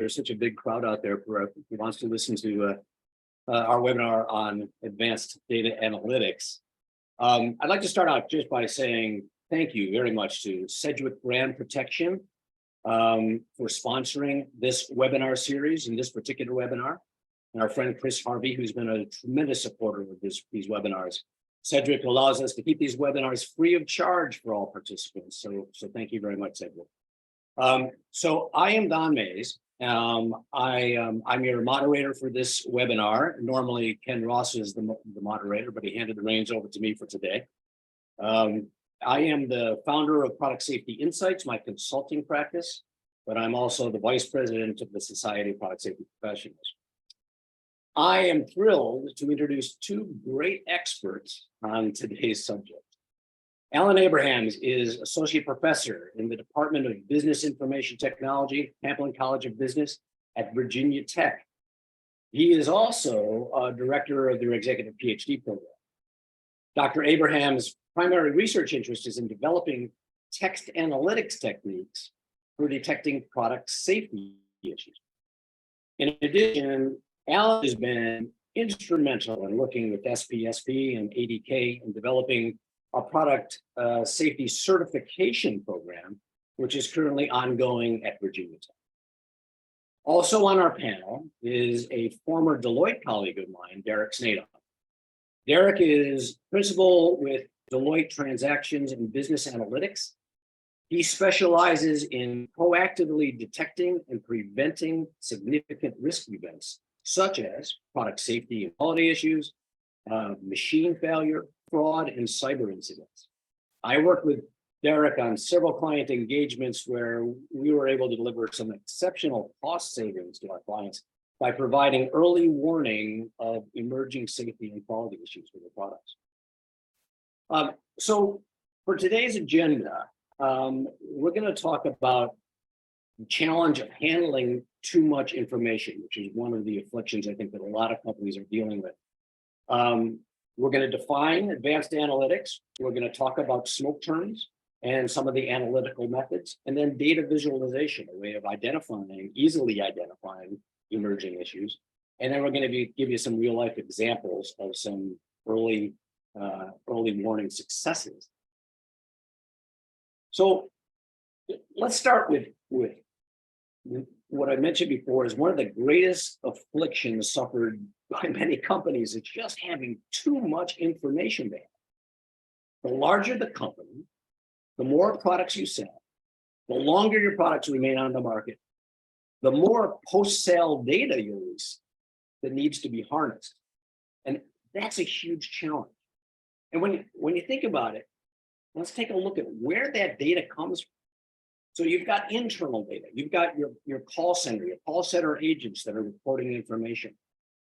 there's such a big crowd out there who wants to listen to our webinar on advanced data analytics. I'd like to start out just by saying thank you very much to Sedgwick Brand Protection for sponsoring this webinar series and this particular webinar, and our friend Chris Harvey, who's been a tremendous supporter of these webinars. Sedgwick allows us to keep these webinars free of charge for all participants. So thank you very much, Sedgwick. So I am Don Mays. I'm your moderator for this webinar. Normally Ken Ross is the moderator, but he handed the reins over to me for today. I am the founder of Product Safety Insights, my consulting practice, but I'm also the vice president of the Society of Product Safety Professionals. I am thrilled to introduce two great experts on today's subject. Alan Abrahams is associate professor in the Department of Business Information Technology, Hamline College of Business at Virginia Tech. He is also a director of their executive PhD program. Dr. Abrahams' primary research interest is in developing text analytics techniques for detecting product safety issues. In addition, Alan has been instrumental in working with SPSP and ADK in developing a product safety certification program, which is currently ongoing at Virginia Tech. Also on our panel is a former Deloitte colleague of mine, Derek Snadoff. Derek is principal with Deloitte Transactions and Business Analytics. He specializes in proactively detecting and preventing significant risk events, such as product safety and quality issues, machine failure, fraud, and cyber incidents. I worked with Derek on several client engagements where we were able to deliver some exceptional cost savings to our clients by providing early warning of emerging safety and quality issues with their products. So for today's agenda, we're going to talk about the challenge of handling too much information, which is one of the afflictions I think that a lot of companies are dealing with. We're going to define advanced analytics. We're going to talk about smoke terms and some of the analytical methods, and then data visualization, a way of easily identifying emerging issues. And then we're going to give you some real life examples of some early warning successes. So let's start with what I mentioned before is one of the greatest afflictions suffered by many companies is just having too much information there. The larger the company, the more products you sell, the longer your products remain on the market, the more post-sale data you release that needs to be harnessed. And that's a huge challenge. And when you think about it, let's take a look at where that data comes from. So you've got internal data. You've got your call center agents that are reporting information.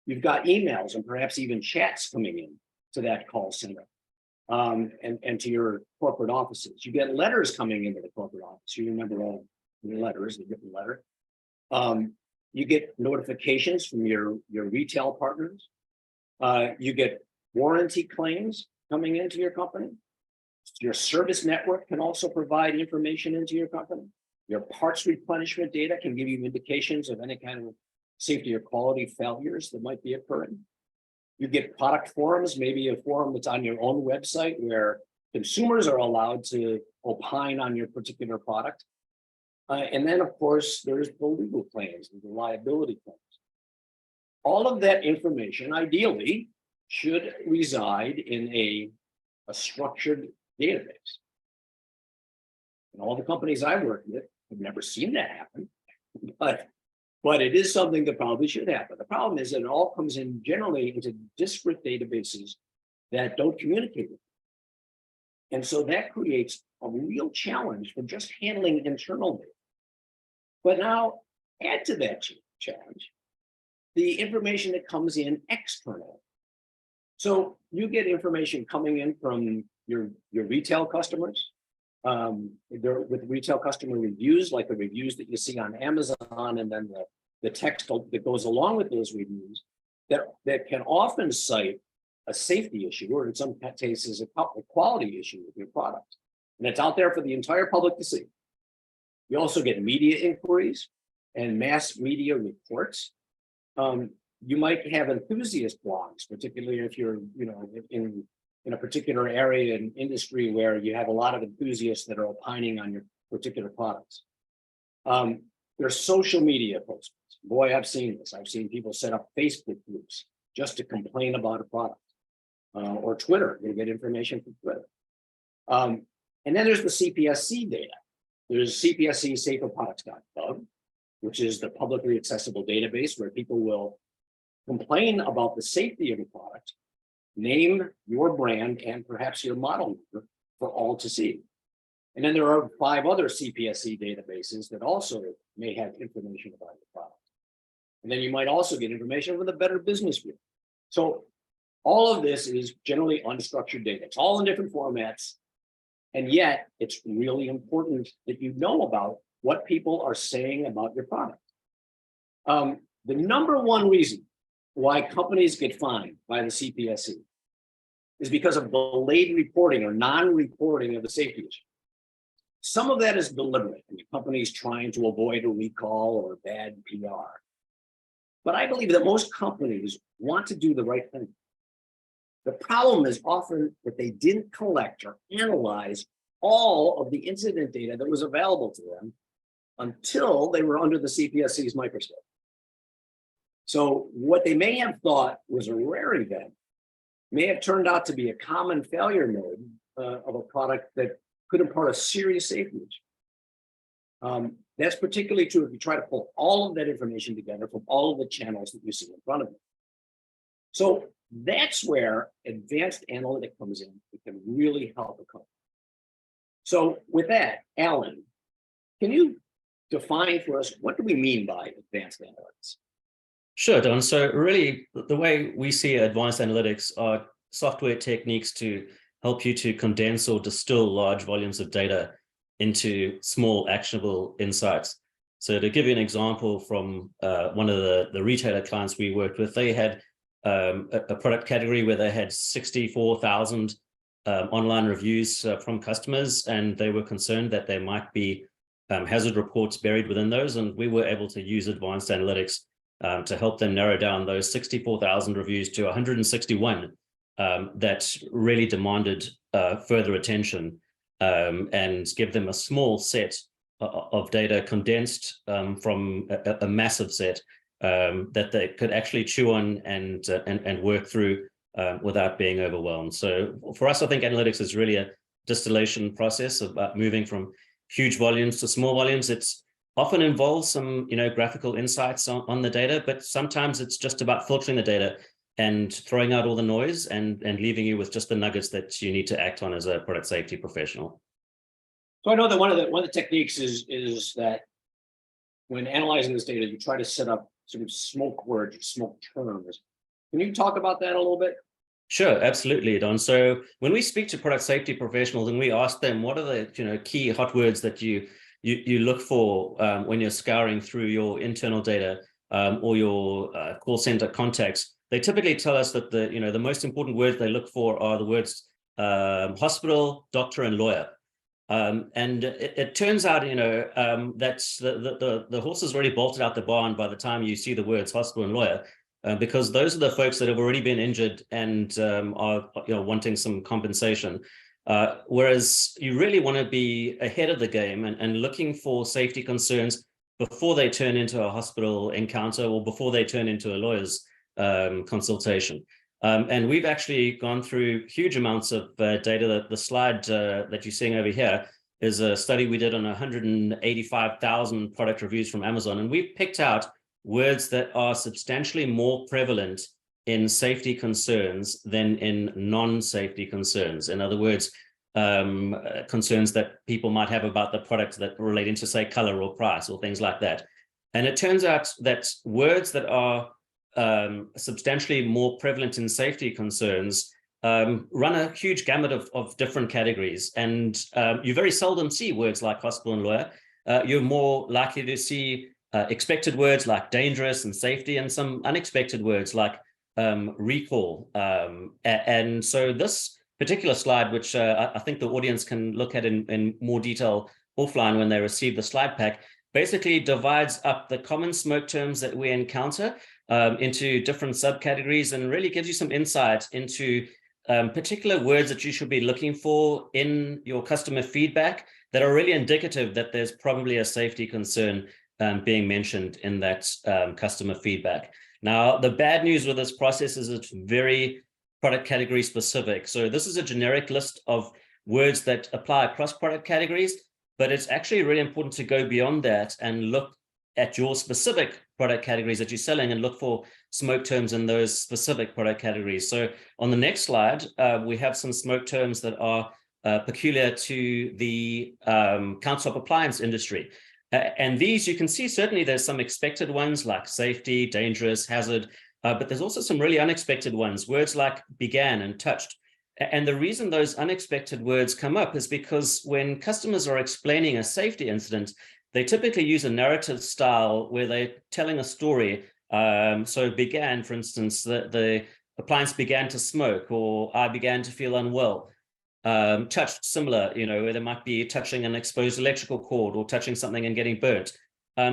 You've got emails and perhaps even chats coming in to that call center and to your corporate offices. You get letters coming into the corporate office. You remember all the letters, the written letter. You get notifications from your retail partners. You get warranty claims coming into your company. Your service network can also provide information into your company. Your parts replenishment data can give you indications of any kind of safety or quality failures that might be occurring. You get product forums, maybe a forum that's on your own website where consumers are allowed to opine on your particular product. And then, of course, there's the legal claims and the liability claims. All of that information, ideally, should reside in a structured database. And all the companies I work with have never seen that happen, but it is something that probably should happen. The problem is that it all comes in generally into disparate databases that don't communicate with them. And so that creates a real challenge for just handling internal data. But now add to that challenge the information that comes in external. So you get information coming in from your retail customers, with retail customer reviews, like the reviews that you see on Amazon, and then the text that goes along with those reviews that can often cite a safety issue, or in some cases, a quality issue with your product. And it's out there for the entire public to see. You also get media inquiries and mass media reports. You might have enthusiast blogs, particularly if you're, in a particular area in industry where you have a lot of enthusiasts that are opining on your particular products. There's social media posts. Boy, I've seen this. I've seen people set up Facebook groups just to complain about a product, or Twitter. They get information from Twitter. And then there's the CPSC data. There's CPSC SaferProducts.gov, which is the publicly accessible database where people will complain about the safety of a product, name your brand and perhaps your model number for all to see. And then there are 5 other CPSC databases that also may have information about the product. And then you might also get information from the Better Business Bureau. So all of this is generally unstructured data. It's all in different formats. And yet it's really important that you know about what people are saying about your product. The number one reason why companies get fined by the CPSC is because of delayed reporting or non-reporting of the safety issue. Some of that is deliberate. I mean, companies trying to avoid a recall or bad PR. But I believe that most companies want to do the right thing. The problem is often that they didn't collect or analyze all of the incident data that was available to them until they were under the CPSC's microscope. So what they may have thought was a rare event may have turned out to be a common failure mode of a product that could impart a serious safety issue. That's particularly true if you try to pull all of that information together from all of the channels that you see in front of you. So that's where advanced analytic comes in. It can really help a company. So with that, Alan, can you define for us, what do we mean by advanced analytics? Sure, Don. So really, the way we see advanced analytics are software techniques to help you to condense or distill large volumes of data into small actionable insights. So to give you an example from one of the retailer clients we worked with, they had a product category where they had 64,000 online reviews from customers, and they were concerned that there might be hazard reports buried within those, and we were able to use advanced analytics to help them narrow down those 64,000 reviews to 161 that really demanded further attention, and give them a small set of data condensed from a massive set that they could actually chew on and work through without being overwhelmed. So for us, I think analytics is really a distillation process about moving from huge volumes to small volumes. It's often involves some graphical insights on the data, but sometimes it's just about filtering the data and throwing out all the noise and leaving you with just the nuggets that you need to act on as a product safety professional. So I know that one of the techniques is that when analyzing this data, you try to set up sort of smoke words or smoke terms. Can you talk about that a little bit? Sure, absolutely, Don. So when we speak to product safety professionals and we ask them what are the key hot words that you look for when you're scouring through your internal data or your call center contacts, they typically tell us that the most important words they look for are the words hospital, doctor, and lawyer. And it turns out, that's the horse is already bolted out the barn by the time you see the words hospital and lawyer, because those are the folks that have already been injured and are wanting some compensation. Whereas you really want to be ahead of the game and looking for safety concerns before they turn into a hospital encounter or before they turn into a lawyer's consultation. And we've actually gone through huge amounts of data. The slide that you're seeing over here is a study we did on 185,000 product reviews from Amazon. And we've picked out words that are substantially more prevalent in safety concerns than in non-safety concerns. In other words, concerns that people might have about the product that relate to, say, color or price or things like that. And it turns out that words that are substantially more prevalent in safety concerns run a huge gamut of different categories. And you very seldom see words like hospital and lawyer. You're more likely to see expected words like dangerous and safety, and some unexpected words like recall. And so this particular slide, which I think the audience can look at in more detail offline when they receive the slide pack, basically divides up the common smoke terms that we encounter into different subcategories, and really gives you some insight into particular words that you should be looking for in your customer feedback that are really indicative that there's probably a safety concern being mentioned in that customer feedback. Now, the bad news with this process is it's very product category specific. So this is a generic list of words that apply across product categories, but it's actually really important to go beyond that and look at your specific product categories that you're selling and look for smoke terms in those specific product categories. So on the next slide, we have some smoke terms that are peculiar to the countertop appliance industry. And these, you can see, certainly there's some expected ones like safety, dangerous, hazard, but there's also some really unexpected ones, words like began and touched. And the reason those unexpected words come up is because when customers are explaining a safety incident, they typically use a narrative style where they're telling a story. So began, for instance, the appliance began to smoke, or I began to feel unwell. Touched, similar, where they might be touching an exposed electrical cord or touching something and getting burnt.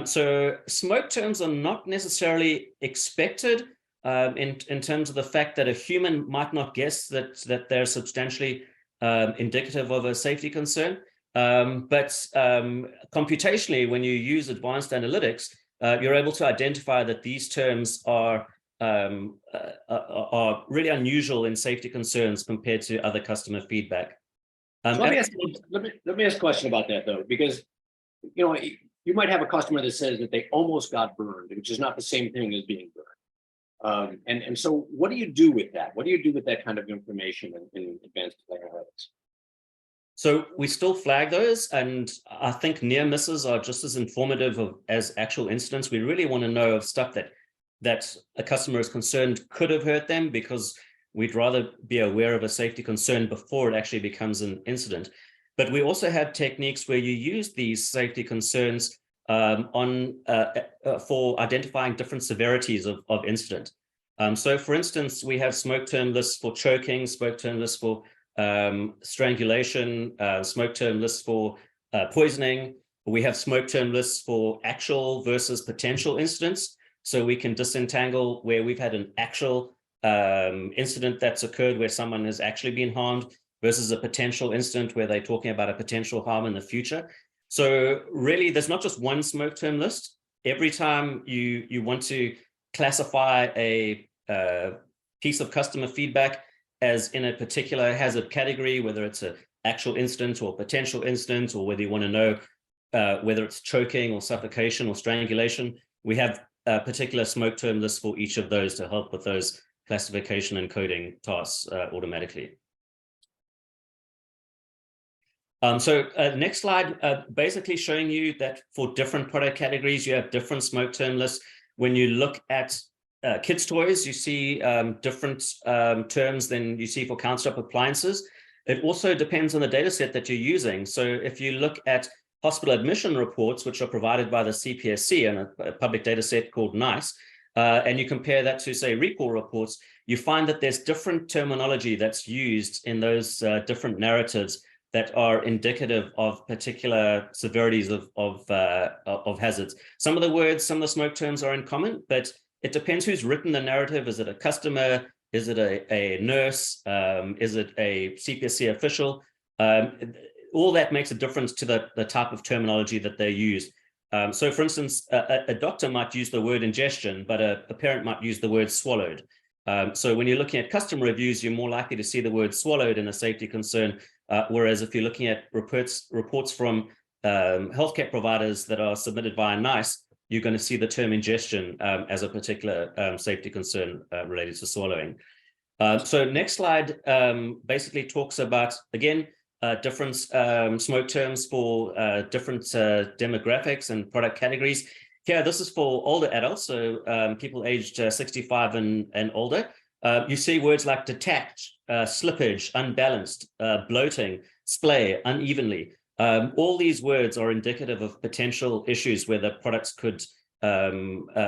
So smoke terms are not necessarily expected in terms of the fact that a human might not guess that they're substantially indicative of a safety concern. But computationally, when you use advanced analytics, you're able to identify that these terms are really unusual in safety concerns compared to other customer feedback. So let me ask a question about that, though, because you might have a customer that says that they almost got burned, which is not the same thing as being burned. And so what do you do with that? What do you do with that kind of information in advanced analytics? So we still flag those, and I think near misses are just as informative as actual incidents. We really want to know of stuff that a customer is concerned could have hurt them, because we'd rather be aware of a safety concern before it actually becomes an incident. But we also have techniques where you use these safety concerns for identifying different severities of incident. So for instance, we have smoke term lists for choking, smoke term lists for strangulation, smoke term lists for poisoning. We have smoke term lists for actual versus potential incidents. So we can disentangle where we've had an actual incident that's occurred where someone has actually been harmed versus a potential incident where they're talking about a potential harm in the future. So really, there's not just one smoke term list. Every time you want to classify a piece of customer feedback as in a particular hazard category, whether it's an actual incident or potential incident, or whether you want to know whether it's choking or suffocation or strangulation, we have particular smoke term lists for each of those to help with those classification and coding tasks automatically. So next slide, basically showing you that for different product categories, you have different smoke term lists. When you look at kids' toys, you see different terms than you see for countertop appliances. It also depends on the data set that you're using. So if you look at hospital admission reports, which are provided by the CPSC and a public data set called NEISS, and you compare that to, say, recall reports, you find that there's different terminology that's used in those different narratives that are indicative of particular severities of hazards. Some of the words, some of the smoke terms are in common, but it depends who's written the narrative. Is it a customer? Is it a nurse? Is it a CPSC official? All that makes a difference to the type of terminology that they use. So for instance, a doctor might use the word ingestion, but a parent might use the word swallowed. So when you're looking at customer reviews, you're more likely to see the word swallowed in a safety concern, whereas if you're looking at reports from healthcare providers that are submitted via NEISS, you're going to see the term ingestion as a particular safety concern related to swallowing. So next slide basically talks about, again, different smoke terms for different demographics and product categories. Here, this is for older adults, so people aged 65 and older. You see words like detached, slippage, unbalanced, bloating, splay, unevenly. All these words are indicative of potential issues where the products could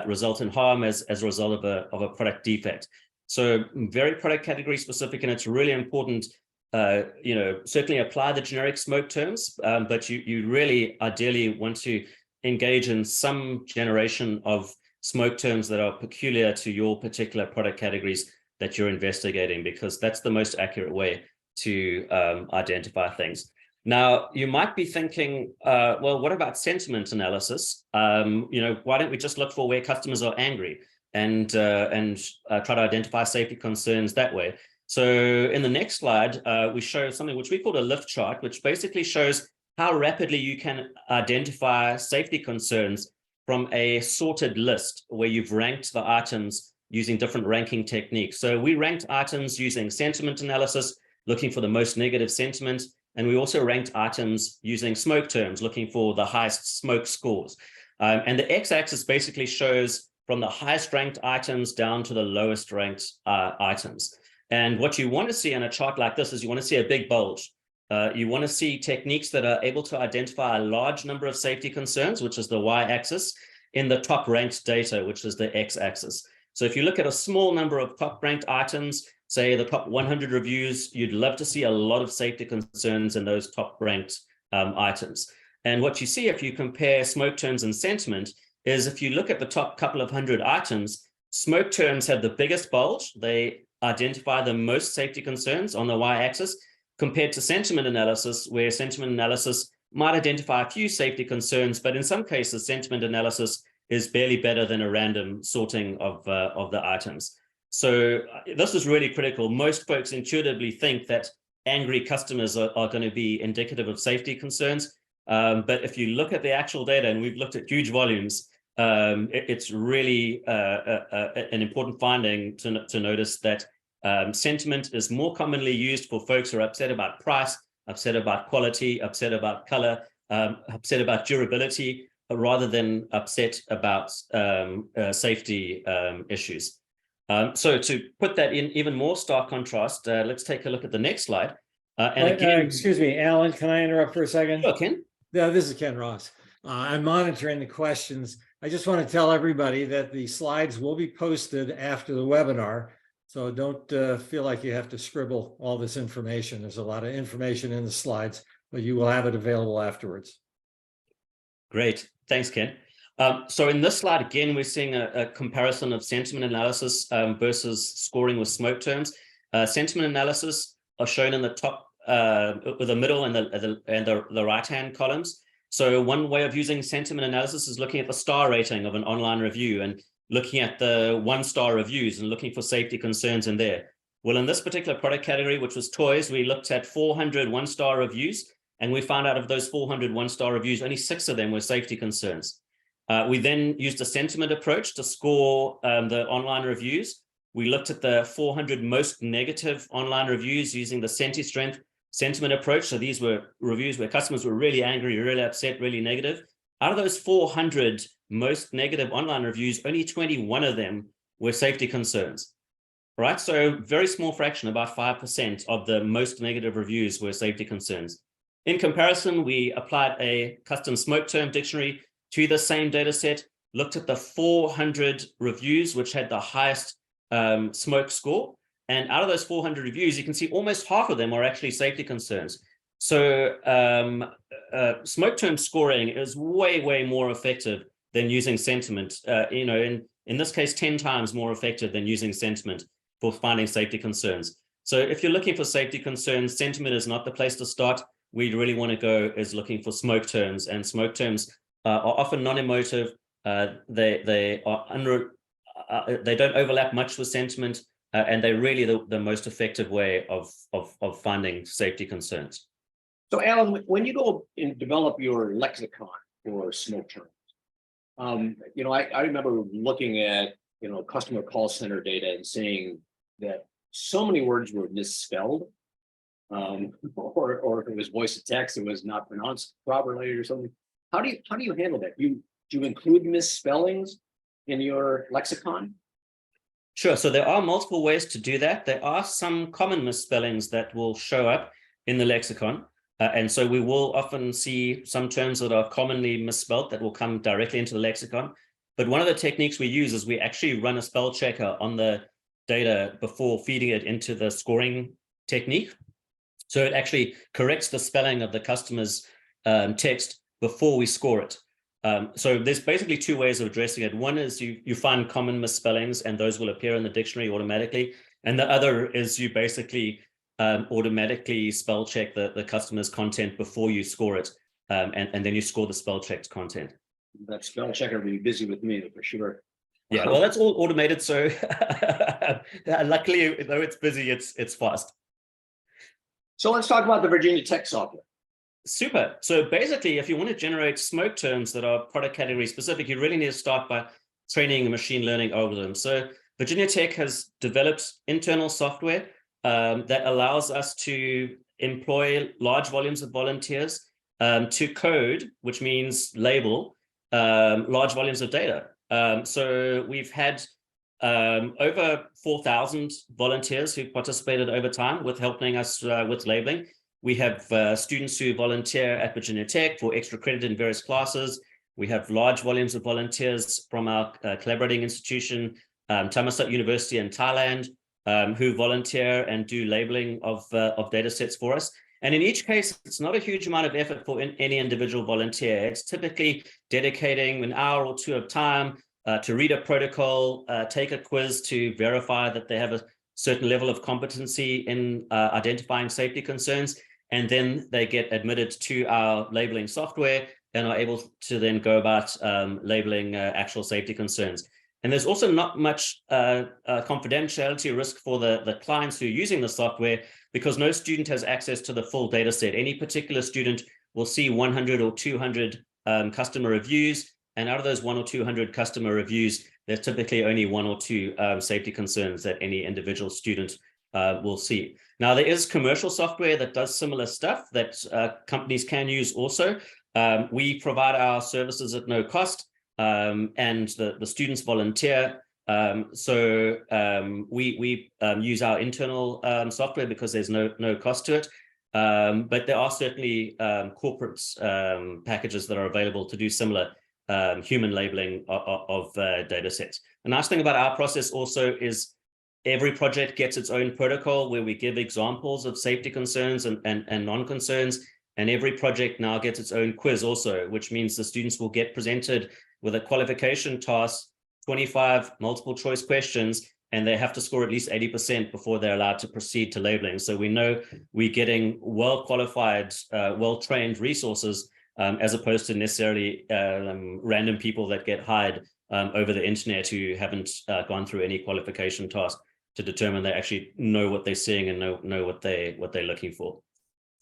result in harm as a result of a product defect. So very product category specific, and it's really important, certainly apply the generic smoke terms, but you really ideally want to engage in some generation of smoke terms that are peculiar to your particular product categories that you're investigating, because that's the most accurate way to identify things. Now, you might be thinking, well, what about sentiment analysis? Why don't we just look for where customers are angry and try to identify safety concerns that way? So in the next slide, we show something which we call a lift chart, which basically shows how rapidly you can identify safety concerns from a sorted list where you've ranked the items using different ranking techniques. So we ranked items using sentiment analysis, looking for the most negative sentiment. And we also ranked items using smoke terms, looking for the highest smoke scores. And the x-axis basically shows from the highest ranked items down to the lowest ranked items. And what you want to see in a chart like this is you want to see a big bulge. You want to see techniques that are able to identify a large number of safety concerns, which is the y-axis, in the top ranked data, which is the x-axis. So if you look at a small number of top ranked items, say the top 100 reviews, you'd love to see a lot of safety concerns in those top ranked items. And what you see if you compare smoke terms and sentiment is if you look at the top couple of hundred items, smoke terms have the biggest bulge. They identify the most safety concerns on the y-axis, compared to sentiment analysis, where sentiment analysis might identify a few safety concerns, but in some cases, sentiment analysis is barely better than a random sorting of the items. So this is really critical. Most folks intuitively think that angry customers are going to be indicative of safety concerns. But if you look at the actual data, and we've looked at huge volumes, it's really an important finding to notice that sentiment is more commonly used for folks who are upset about price, upset about quality, upset about color, upset about durability, rather than upset about safety issues. So to put that in even more stark contrast, let's take a look at the next slide. And again, excuse me, Alan, can I interrupt for a second? Sure, Ken. Yeah, this is Ken Ross. I'm monitoring the questions. I just want to tell everybody that the slides will be posted after the webinar. So don't feel like you have to scribble all this information. There's a lot of information in the slides, but you will have it available afterwards. Great. Thanks, Ken. So in this slide, again, we're seeing a comparison of sentiment analysis versus scoring with smoke terms. Sentiment analysis are shown in the top, with the middle and the right-hand columns. So one way of using sentiment analysis is looking at the star rating of an online review and looking at the one-star reviews and looking for safety concerns in there. Well, in this particular product category, which was toys, we looked at 400 one-star reviews, and we found out of those 400 one-star reviews, only 6 of them were safety concerns. We then used a sentiment approach to score the online reviews. We looked at the 400 most negative online reviews using the SentiStrength sentiment approach. So these were reviews where customers were really angry, really upset, really negative. Out of those 400 most negative online reviews, only 21 of them were safety concerns. Right? So very small fraction, about 5% of the most negative reviews were safety concerns. In comparison, we applied a custom smoke term dictionary to the same data set, looked at the 400 reviews, which had the highest smoke score. And out of those 400 reviews, you can see almost half of them are actually safety concerns. So smoke term scoring is way, way more effective than using sentiment. In this case, 10 times more effective than using sentiment for finding safety concerns. So if you're looking for safety concerns, sentiment is not the place to start. We'd really want to go is looking for smoke terms, and smoke terms are often non-emotive. They don't overlap much with sentiment, and they're really the most effective way of finding safety concerns. So Alan, when you go and develop your lexicon for smoke terms, I remember looking at, customer call center data and seeing that so many words were misspelled, or if it was voice to text, it was not pronounced properly or something. How do you handle that? Do you include misspellings in your lexicon? Sure. So there are multiple ways to do that. There are some common misspellings that will show up in the lexicon. And so we will often see some terms that are commonly misspelled that will come directly into the lexicon. But one of the techniques we use is we actually run a spell checker on the data before feeding it into the scoring technique. So it actually corrects the spelling of the customer's text before we score it. So there's basically two ways of addressing it. One is you find common misspellings, and those will appear in the dictionary automatically. And the other is you basically automatically spell check the customer's content before you score it. And then you score the spell checked content. That spell checker will be busy with me for sure. Yeah, well, that's all automated. So luckily, though it's busy, it's fast. So let's talk about the Virginia Tech software. Super. So basically, if you want to generate smoke terms that are product category specific, you really need to start by training a machine learning algorithm. So Virginia Tech has developed internal software that allows us to employ large volumes of volunteers to code, which means label large volumes of data. So we've had over 4,000 volunteers who participated over time with helping us with labeling. We have students who volunteer at Virginia Tech for extra credit in various classes. We have large volumes of volunteers from our collaborating institution, Thammasat University in Thailand, who volunteer and do labeling of data sets for us. And in each case, it's not a huge amount of effort for any individual volunteer. It's typically dedicating an hour or two of time to read a protocol, take a quiz to verify that they have a certain level of competency in identifying safety concerns, and then they get admitted to our labeling software and are able to then go about labeling actual safety concerns. And there's also not much confidentiality risk for the clients who are using the software, because no student has access to the full data set. Any particular student will see 100 or 200 customer reviews, and out of those 100 or 200 customer reviews, there's typically only 1 or 2 safety concerns that any individual student will see. Now, there is commercial software that does similar stuff that companies can use also. We provide our services at no cost, and the students volunteer. So we use our internal software because there's no cost to it. But there are certainly corporate packages that are available to do similar human labeling of data sets. The nice thing about our process also is every project gets its own protocol where we give examples of safety concerns and non-concerns. And every project now gets its own quiz also, which means the students will get presented with a qualification task, 25 multiple choice questions, and they have to score at least 80% before they're allowed to proceed to labeling. So we know we're getting well-qualified, well-trained resources, as opposed to necessarily random people that get hired over the internet who haven't gone through any qualification task to determine they actually know what they're seeing and know what they're looking for.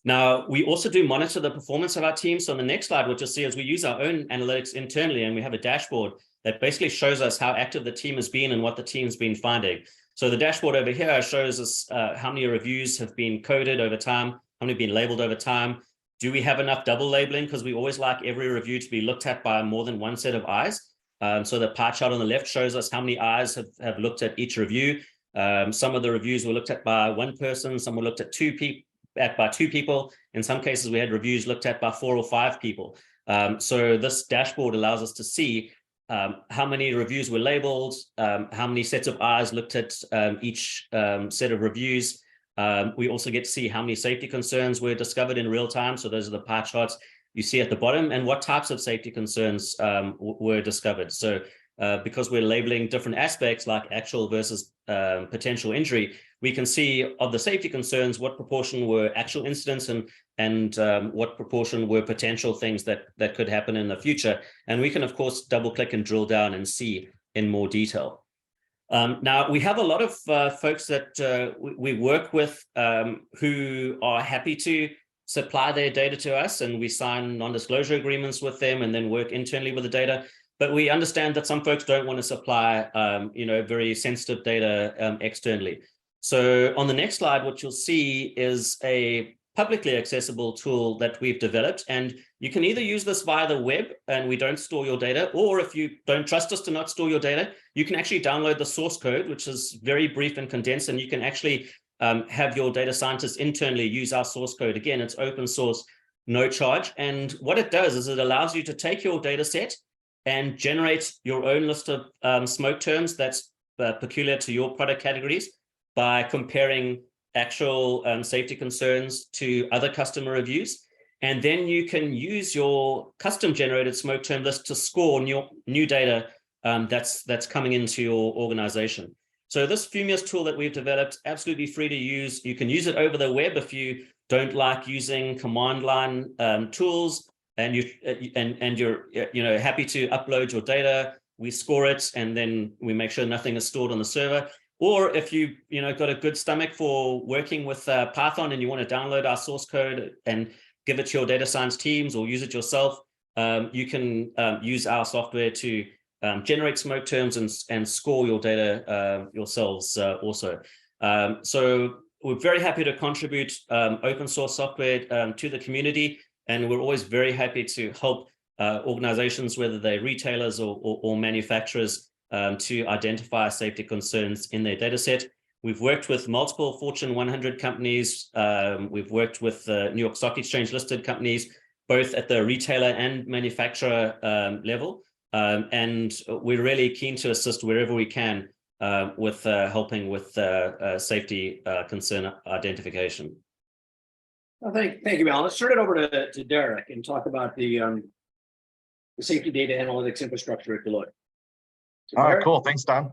Now, we also do monitor the performance of our team. So on the next slide, what you'll see is we use our own analytics internally, and we have a dashboard that basically shows us how active the team has been and what the team's been finding. So the dashboard over here shows us how many reviews have been coded over time, how many have been labeled over time. Do we have enough double labeling? Because we always like every review to be looked at by more than one set of eyes. So the pie chart on the left shows us how many eyes have looked at each review. Some of the reviews were looked at by one person, some were looked at by two people. In some cases, we had reviews looked at by 4 or 5 people. So this dashboard allows us to see how many reviews were labeled, how many sets of eyes looked at each set of reviews. We also get to see how many safety concerns were discovered in real time. So those are the pie charts you see at the bottom, and what types of safety concerns were discovered. So because we're labeling different aspects like actual versus potential injury, we can see of the safety concerns, what proportion were actual incidents and what proportion were potential things that could happen in the future. And we can, of course, double click and drill down and see in more detail. Now, we have a lot of folks that we work with who are happy to supply their data to us, and we sign non-disclosure agreements with them and then work internally with the data. But we understand that some folks don't want to supply, very sensitive data externally. So on the next slide, what you'll see is a publicly accessible tool that we've developed. And you can either use this via the web and we don't store your data, or if you don't trust us to not store your data, you can actually download the source code, which is very brief and condensed, and you can actually have your data scientists internally use our source code. Again, it's open source, no charge. And what it does is it allows you to take your data set and generate your own list of smoke terms that's peculiar to your product categories by comparing actual safety concerns to other customer reviews. And then you can use your custom generated smoke term list to score new data that's coming into your organization. So this Fumius tool that we've developed, absolutely free to use. You can use it over the web if you don't like using command line tools, and you're happy to upload your data. We score it, and then we make sure nothing is stored on the server. Or if you got a good stomach for working with Python and you want to download our source code and give it to your data science teams or use it yourself, you can use our software to generate smoke terms and score your data yourselves also. So we're very happy to contribute open source software to the community, and we're always very happy to help organizations, whether they're retailers or manufacturers, to identify safety concerns in their data set. We've worked with multiple Fortune 100 companies. We've worked with New York Stock Exchange listed companies, both at the retailer and manufacturer level. And we're really keen to assist wherever we can with helping with safety concern identification. Well, thank you, Alan. Let's turn it over to Derek and talk about the safety data analytics infrastructure at Deloitte. So all right, cool. Thanks, Don.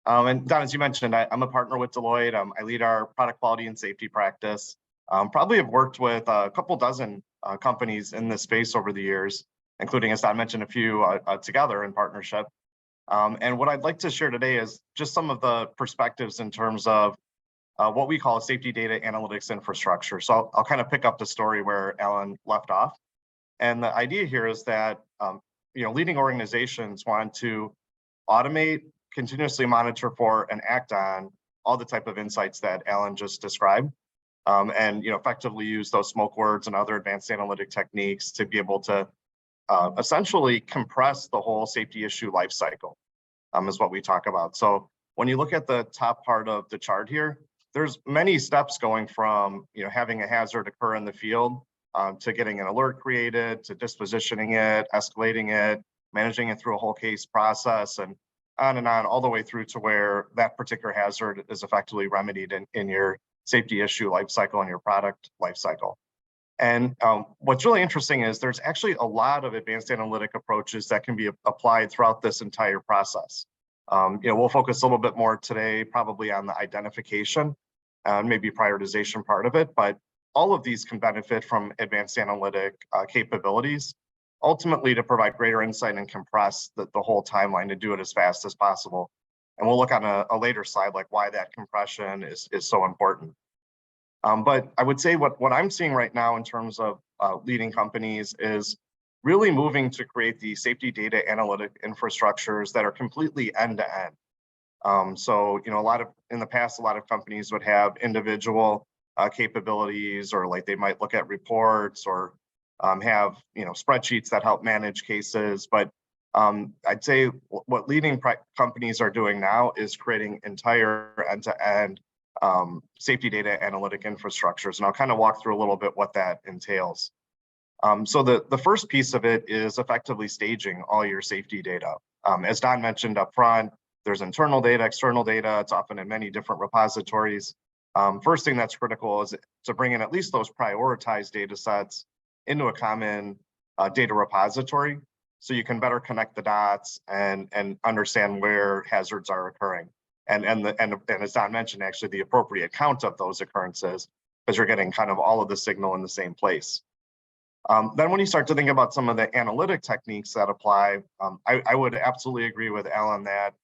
And Don, as you mentioned, I'm a partner with Deloitte. I lead our product quality and safety practice. Probably have worked with a couple dozen companies in this space over the years, including, as Don mentioned, a few together in partnership. And what I'd like to share today is just some of the perspectives in terms of what we call a safety data analytics infrastructure. So I'll kind of pick up the story where Alan left off. And the idea here is that leading organizations want to automate, continuously monitor for, and act on all the type of insights that Alan just described, and effectively use those smoke words and other advanced analytic techniques to be able to essentially compress the whole safety issue life cycle, is what we talk about. So when you look at the top part of the chart here, there's many steps going from having a hazard occur in the field to getting an alert created, to dispositioning it, escalating it, managing it through a whole case process, and on, all the way through to where that particular hazard is effectively remedied in your safety issue life cycle and your product life cycle. And what's really interesting is there's actually a lot of advanced analytic approaches that can be applied throughout this entire process. We'll focus a little bit more today probably on the identification and maybe prioritization part of it, but all of these can benefit from advanced analytic capabilities, ultimately to provide greater insight and compress the whole timeline to do it as fast as possible. And we'll look on a later slide like why that compression is so important. But I would say what I'm seeing right now in terms of leading companies is really moving to create the safety data analytic infrastructures that are completely end-to-end. So in the past, a lot of companies would have individual capabilities, or like they might look at reports or have spreadsheets that help manage cases. But I'd say what leading companies are doing now is creating entire end-to-end safety data analytic infrastructures. And I'll kind of walk through a little bit what that entails. So the first piece of it is effectively staging all your safety data. As Don mentioned up front, there's internal data, external data. It's often in many different repositories. First thing that's critical is to bring in at least those prioritized data sets into a common data repository, so you can better connect the dots and understand where hazards are occurring. And as Don mentioned, actually the appropriate count of those occurrences, because you're getting kind of all of the signal in the same place. Then when you start to think about some of the analytic techniques that apply, I would absolutely agree with Alan that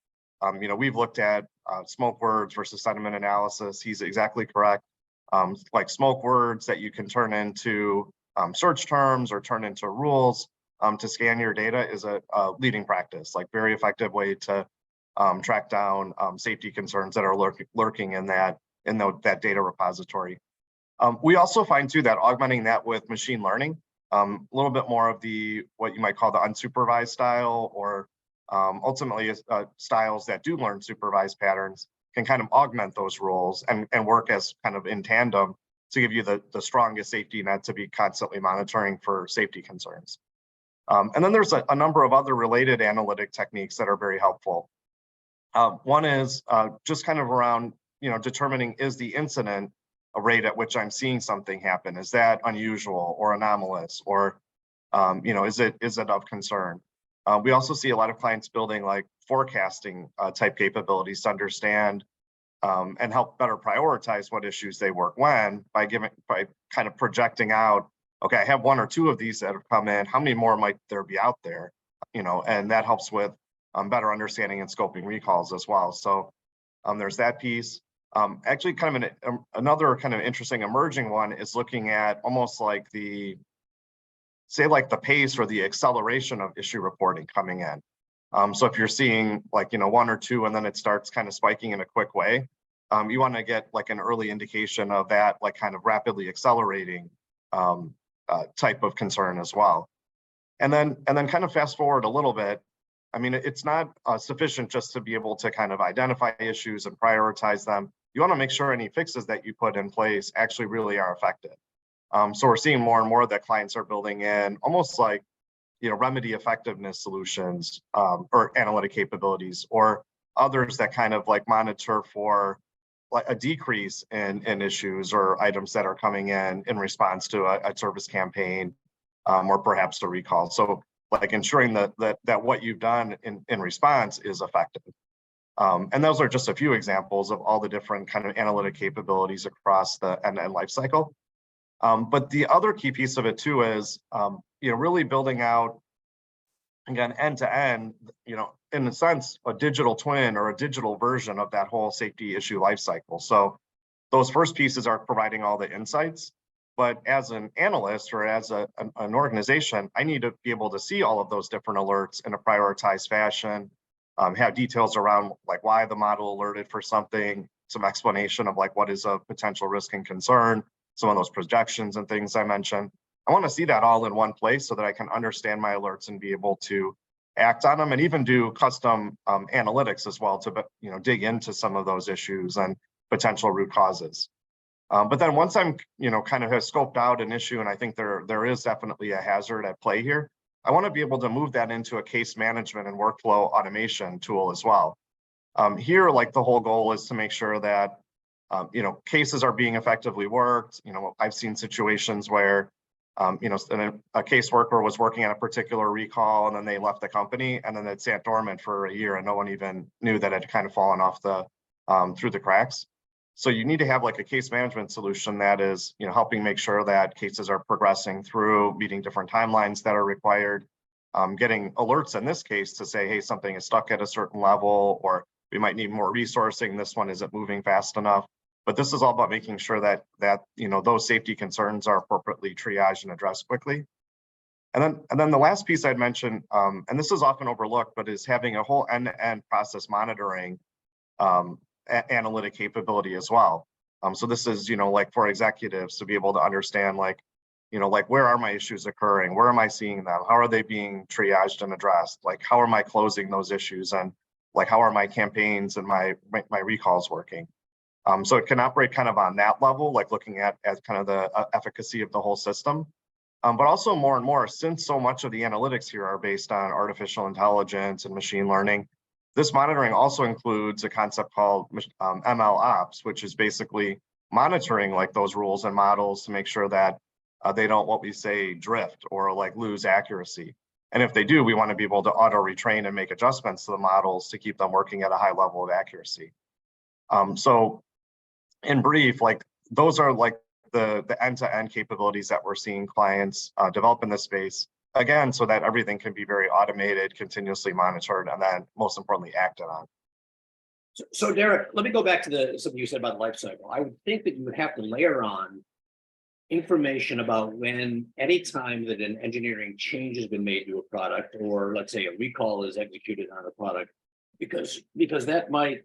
we've looked at smoke words versus sentiment analysis. He's exactly correct. Like smoke words that you can turn into search terms or turn into rules to scan your data is a leading practice, like very effective way to track down safety concerns that are lurking in that data repository. We also find too that augmenting that with machine learning, a little bit more of what you might call the unsupervised style, or ultimately styles that do learn supervised patterns, can kind of augment those rules and work as kind of in tandem to give you the strongest safety net to be constantly monitoring for safety concerns. And then there's a number of other related analytic techniques that are very helpful. One is just kind of around determining, is the incident rate at which I'm seeing something happen? Is that unusual or anomalous, or is it of concern? We also see a lot of clients building like forecasting type capabilities to understand and help better prioritize what issues they work when by kind of projecting out, okay, I have 1 or 2 of these that have come in, how many more might there be out there? And that helps with better understanding and scoping recalls as well. So there's that piece. Actually, kind of another kind of interesting emerging one is looking at almost like the pace or the acceleration of issue reporting coming in. So if you're seeing like, 1 or 2, and then it starts kind of spiking in a quick way, you want to get like an early indication of that, like kind of rapidly accelerating type of concern as well. And then kind of fast forward a little bit. I mean, it's not sufficient just to be able to kind of identify issues and prioritize them. You want to make sure any fixes that you put in place actually really are effective. So we're seeing more and more that clients are building in almost like, remedy effectiveness solutions or analytic capabilities, or others that kind of like monitor for like a decrease in issues or items that are coming in response to a service campaign or perhaps a recall. So like ensuring that what you've done in response is effective. And those are just a few examples of all the different kind of analytic capabilities across the end-to-end life cycle. But the other key piece of it too is, really building out, again, end to end, in a sense, a digital twin or a digital version of that whole safety issue life cycle. So those first pieces are providing all the insights, but as an analyst or as an organization, I need to be able to see all of those different alerts in a prioritized fashion, have details around like why the model alerted for something, some explanation of like what is a potential risk and concern, some of those projections and things I mentioned. I want to see that all in one place so that I can understand my alerts and be able to act on them, and even do custom analytics as well to dig into some of those issues and potential root causes. But then once I'm kind of have scoped out an issue and I think there is definitely a hazard at play here, I want to be able to move that into a case management and workflow automation tool as well. Here, like the whole goal is to make sure that cases are being effectively worked. I've seen situations where a caseworker was working on a particular recall and then they left the company and then it sat dormant for a year and no one even knew that it had kind of fallen off through the cracks. So you need to have like a case management solution that is, helping make sure that cases are progressing through, meeting different timelines that are required, getting alerts in this case to say, hey, something is stuck at a certain level, or we might need more resourcing. This one isn't moving fast enough. But this is all about making sure that those safety concerns are appropriately triaged and addressed quickly. And then the last piece I'd mention, and this is often overlooked, but is having a whole end-to-end process monitoring analytic capability as well. So this is, like for executives to be able to understand like where are my issues occurring? Where am I seeing them? How are they being triaged and addressed? Like, how am I closing those issues? And like, how are my campaigns and my recalls working? So it can operate kind of on that level, like looking at kind of the efficacy of the whole system. But also more and more, since so much of the analytics here are based on artificial intelligence and machine learning, this monitoring also includes a concept called ML Ops, which is basically monitoring like those rules and models to make sure that they don't, what we say, drift or like lose accuracy. And if they do, we want to be able to auto retrain and make adjustments to the models to keep them working at a high level of accuracy. So in brief, like those are like the end-to-end capabilities that we're seeing clients develop in this space, again, so that everything can be very automated, continuously monitored, and then most importantly, acted on. So Derek, let me go back to something you said about life cycle. I would think that you would have to layer on information about when any time that an engineering change has been made to a product, or let's say a recall is executed on a product, because that might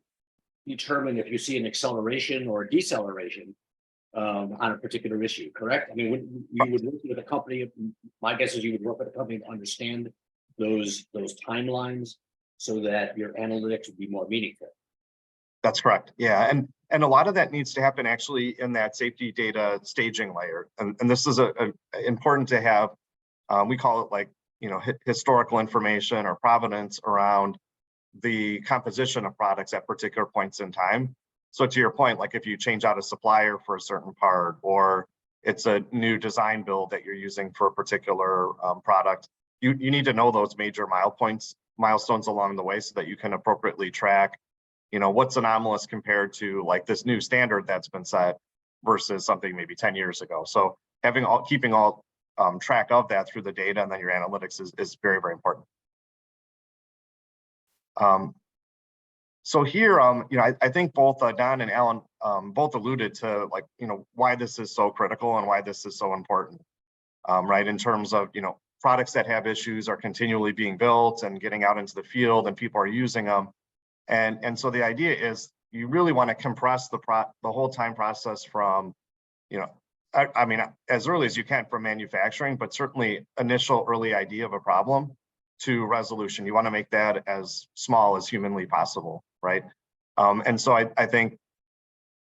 determine if you see an acceleration or a deceleration on a particular issue, correct? I mean, you would work with a company, my guess is you would work with a company to understand those timelines so that your analytics would be more meaningful. That's correct. Yeah, and a lot of that needs to happen actually in that safety data staging layer. And this is important to have, we call it like, historical information or provenance around the composition of products at particular points in time. So to your point, like if you change out a supplier for a certain part, or it's a new design build that you're using for a particular product, you need to know those major milestones along the way so that you can appropriately track, what's anomalous compared to like this new standard that's been set versus something maybe 10 years ago. So keeping all track of that through the data and then your analytics is very, very important. So here, I think both Don and Alan both alluded to like, why this is so critical and why this is so important, right? In terms of, products that have issues are continually being built and getting out into the field and people are using them. And so the idea is you really want to compress the whole time process from, I mean, as early as you can from manufacturing, but certainly initial early idea of a problem to resolution. You want to make that as small as humanly possible, right? And so I think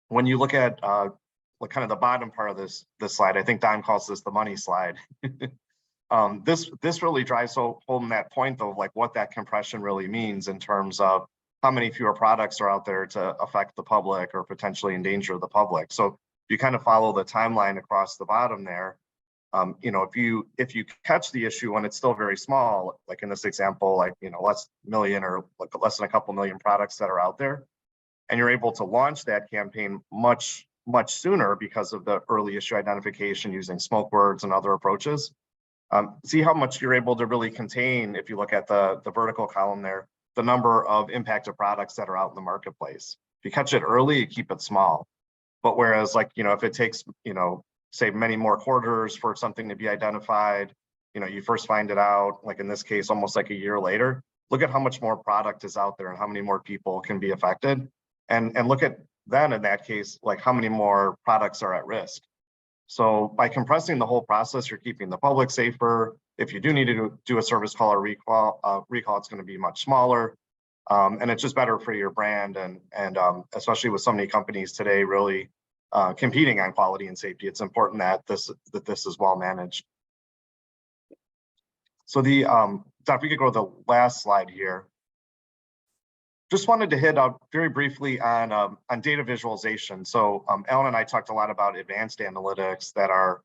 when you look at kind of the bottom part of this slide, I think Don calls this the money slide. This really drives home that point of like what that compression really means in terms of how many fewer products are out there to affect the public or potentially endanger the public. So you kind of follow the timeline across the bottom there. If you catch the issue when it's still very small, like in this example, like less million or like less than a couple million products that are out there, and you're able to launch that campaign much sooner because of the early issue identification using smoke words and other approaches. See how much you're able to really contain, if you look at the vertical column there, the number of impacted products that are out in the marketplace. If you catch it early, you keep it small. But whereas like, if it takes, say many more quarters for something to be identified, you first find it out, like in this case, almost like a year later, look at how much more product is out there and how many more people can be affected. And look at then in that case, like how many more products are at risk. So by compressing the whole process, you're keeping the public safer. If you do need to do a service call or recall, it's going to be much smaller. And it's just better for your brand. And especially with so many companies today really competing on quality and safety, it's important that this is well managed. So if we could go to the last slide here. Just wanted to hit very briefly on data visualization. So Alan and I talked a lot about advanced analytics that are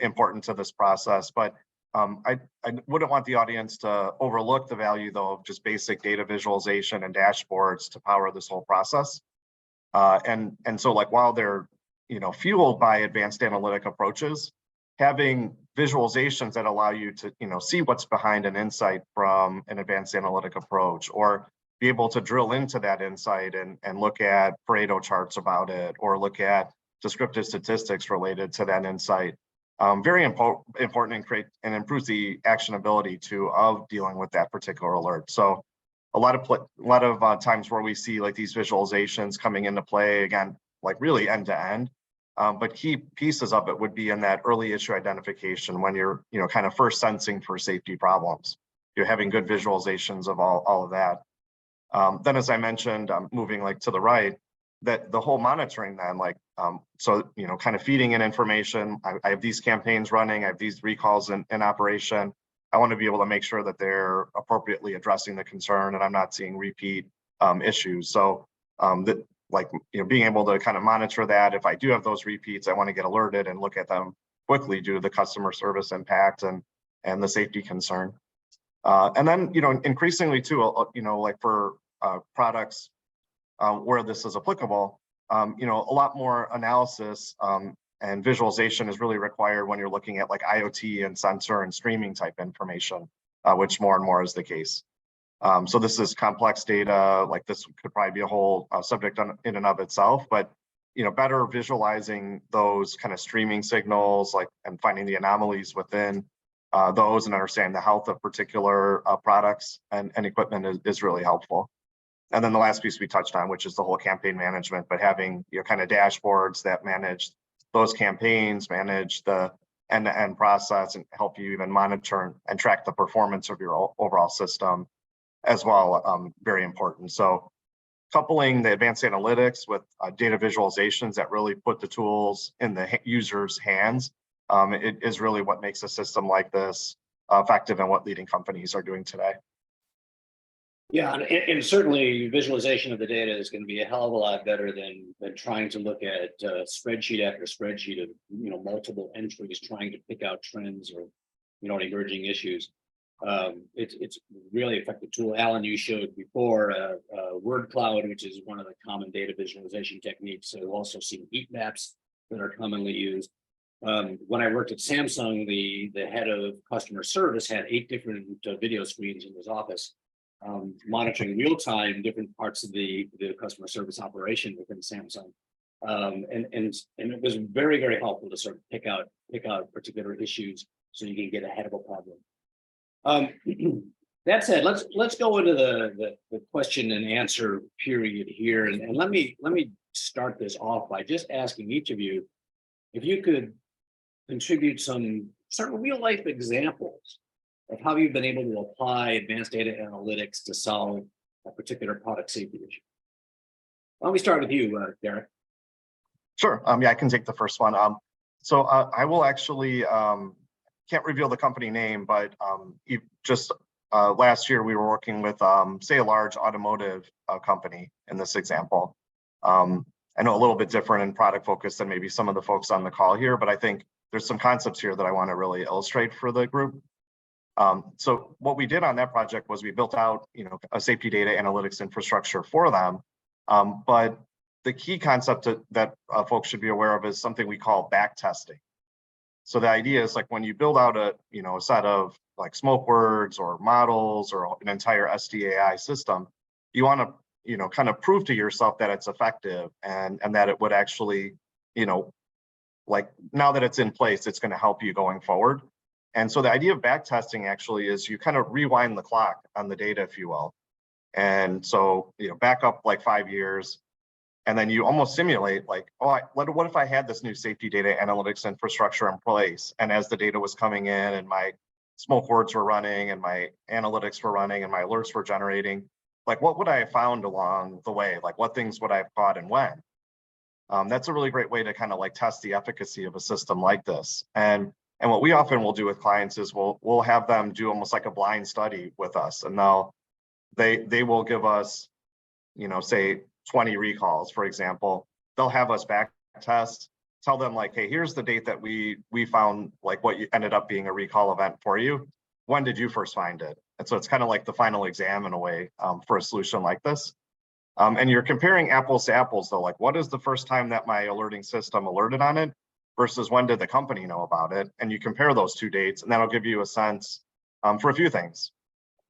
important to this process, but I wouldn't want the audience to overlook the value though of just basic data visualization and dashboards to power this whole process. And so like while they're fueled by advanced analytic approaches, having visualizations that allow you to see what's behind an insight from an advanced analytic approach, or be able to drill into that insight and look at Pareto charts about it, or look at descriptive statistics related to that insight. Very important and create and improves the actionability of dealing with that particular alert. So a lot of times where we see like these visualizations coming into play, again, like really end to end, but key pieces of it would be in that early issue identification when you're kind of first sensing for safety problems. You're having good visualizations of all of that. Then, as I mentioned, moving like to the right, that the whole monitoring then, like, so, kind of feeding in information. I have these campaigns running, I have these recalls in operation. I want to be able to make sure that they're appropriately addressing the concern and I'm not seeing repeat issues. So being able to kind of monitor that. If I do have those repeats, I want to get alerted and look at them quickly due to the customer service impact and the safety concern. And then, increasingly too, like for products where this is applicable, a lot more analysis and visualization is really required when you're looking at like IoT and sensor and streaming type information, which more and more is the case. So this is complex data, like this could probably be a whole subject in and of itself, but better visualizing those kind of streaming signals, like, and finding the anomalies within those and understanding the health of particular products and equipment is really helpful. And then the last piece we touched on, which is the whole campaign management, but having kind of dashboards that manage those campaigns, manage the end-to-end process, and help you even monitor and track the performance of your overall system as well, very important. So coupling the advanced analytics with data visualizations that really put the tools in the user's hands, it is really what makes a system like this effective and what leading companies are doing today. Yeah, and certainly visualization of the data is going to be a hell of a lot better than trying to look at spreadsheet after spreadsheet of multiple entries, trying to pick out trends or emerging issues. It's really effective tool. Alan, you showed before word cloud, which is one of the common data visualization techniques. So we've also seen heat maps that are commonly used. When I worked at Samsung, the head of customer service had 8 different video screens in his office, monitoring real time different parts of the customer service operation within Samsung. And it was very, very helpful to sort of pick out particular issues so you can get ahead of a problem. That said, let's go into the question and answer period here, and let me start this off by just asking each of you if you could contribute some certain real life examples of how you've been able to apply advanced data analytics to solve a particular product safety issue. Why don't we start with you, Derek? Sure. Yeah, I can take the first one. So I will actually can't reveal the company name, but just last year we were working with say a large automotive company in this example. I know a little bit different in product focus than maybe some of the folks on the call here, but I think there's some concepts here that I want to really illustrate for the group. So what we did on that project was we built out, a safety data analytics infrastructure for them. But the key concept that folks should be aware of is something we call back testing. So the idea is like when you build out a set of like smoke words or models or an entire SDAI system, you want to kind of prove to yourself that it's effective and that it would actually like now that it's in place, it's going to help you going forward. And so the idea of back testing actually is you kind of rewind the clock on the data, if you will. And so, back up like 5 years, and then you almost simulate like, what if I had this new safety data analytics infrastructure in place? And as the data was coming in and my smoke words were running and my analytics were running and my alerts were generating, like what would I have found along the way? Like what things would I have caught and when? That's a really great way to kind of like test the efficacy of a system like this. And what we often will do with clients is we'll have them do almost like a blind study with us, and they will give us, say 20 recalls, for example. They'll have us back test, tell them like, hey, here's the date that we found like what ended up being a recall event for you. When did you first find it? And so it's kind of like the final exam in a way for a solution like this. And you're comparing apples to apples though, like what is the first time that my alerting system alerted on it versus when did the company know about it? And you compare those 2 dates, and that'll give you a sense for a few things.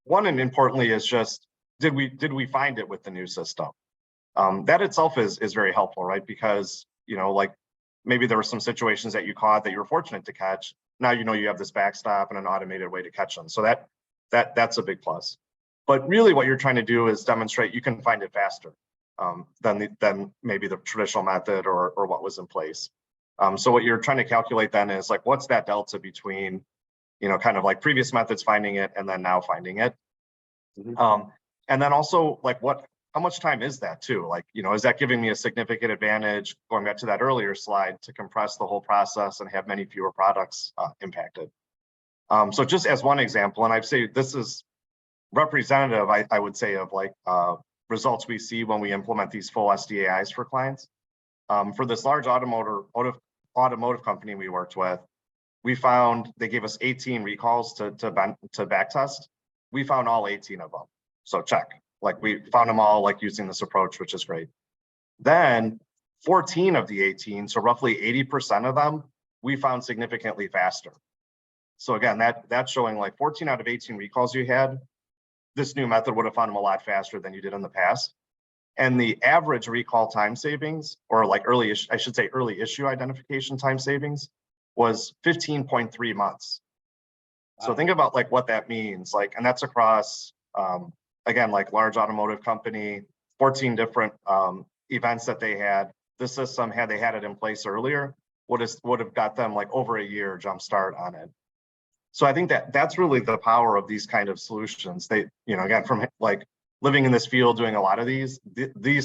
One, and importantly, is just, did we find it with the new system? That itself is very helpful, right? Because, like maybe there were some situations that you caught that you were fortunate to catch. Now, you have this backstop and an automated way to catch them. So that's a big plus. But really what you're trying to do is demonstrate you can find it faster than maybe the traditional method or what was in place. So what you're trying to calculate then is like, what's that delta between, kind of like previous methods finding it and then now finding it. Mm-hmm. And then also like how much time is that too? Like, is that giving me a significant advantage, going back to that earlier slide, to compress the whole process and have many fewer products impacted? So just as one example, and I'd say this is representative, I would say, of like results we see when we implement these full SDAIs for clients. For this large automotive company we worked with, we found they gave us 18 recalls to back test. We found all 18 of them. So check, like we found them all like using this approach, which is great. Then 14 of the 18, so roughly 80% of them, we found significantly faster. So again, that's showing like 14 out of 18 recalls you had, this new method would have found them a lot faster than you did in the past. And the average recall time savings, or like early issue identification time savings, was 15.3 months. Wow. So think about like what that means, like, and that's across, again, like large automotive company, 14 different events that they had. The system, had they had it in place earlier, would have got them like over a year jump start on it. So I think that's really the power of these kind of solutions. They, again, from like living in this field, doing a lot of these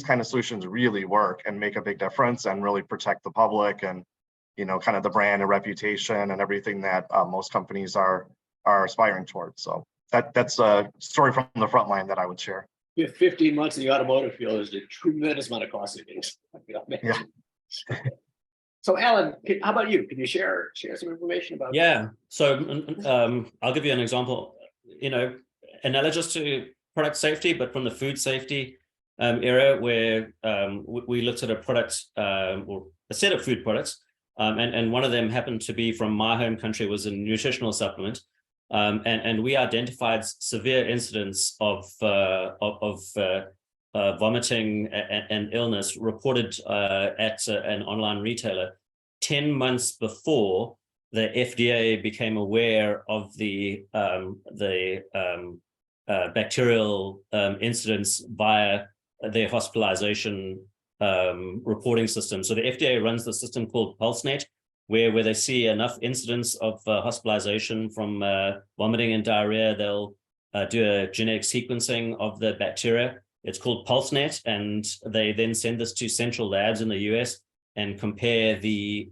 kind of solutions really work and make a big difference and really protect the public and, kind of the brand and reputation and everything that most companies are aspiring towards. So that's a story from the front line that I would share. 15 months in the automotive field is a tremendous amount of cost savings. Yeah. So Alan, how about you? Can you share some information about? Yeah. So I'll give you an example, analogous to product safety, but from the food safety area, where we looked at a product or a set of food products, and one of them happened to be from my home country, was a nutritional supplement. And we identified severe incidents of vomiting and illness reported at an online retailer 10 months before the FDA became aware of the bacterial incidents via their hospitalization reporting system. So the FDA runs the system called PulseNet, where they see enough incidents of hospitalization from vomiting and diarrhea, they'll do a genetic sequencing of the bacteria. It's called PulseNet, and they then send this to central labs in the US and compare the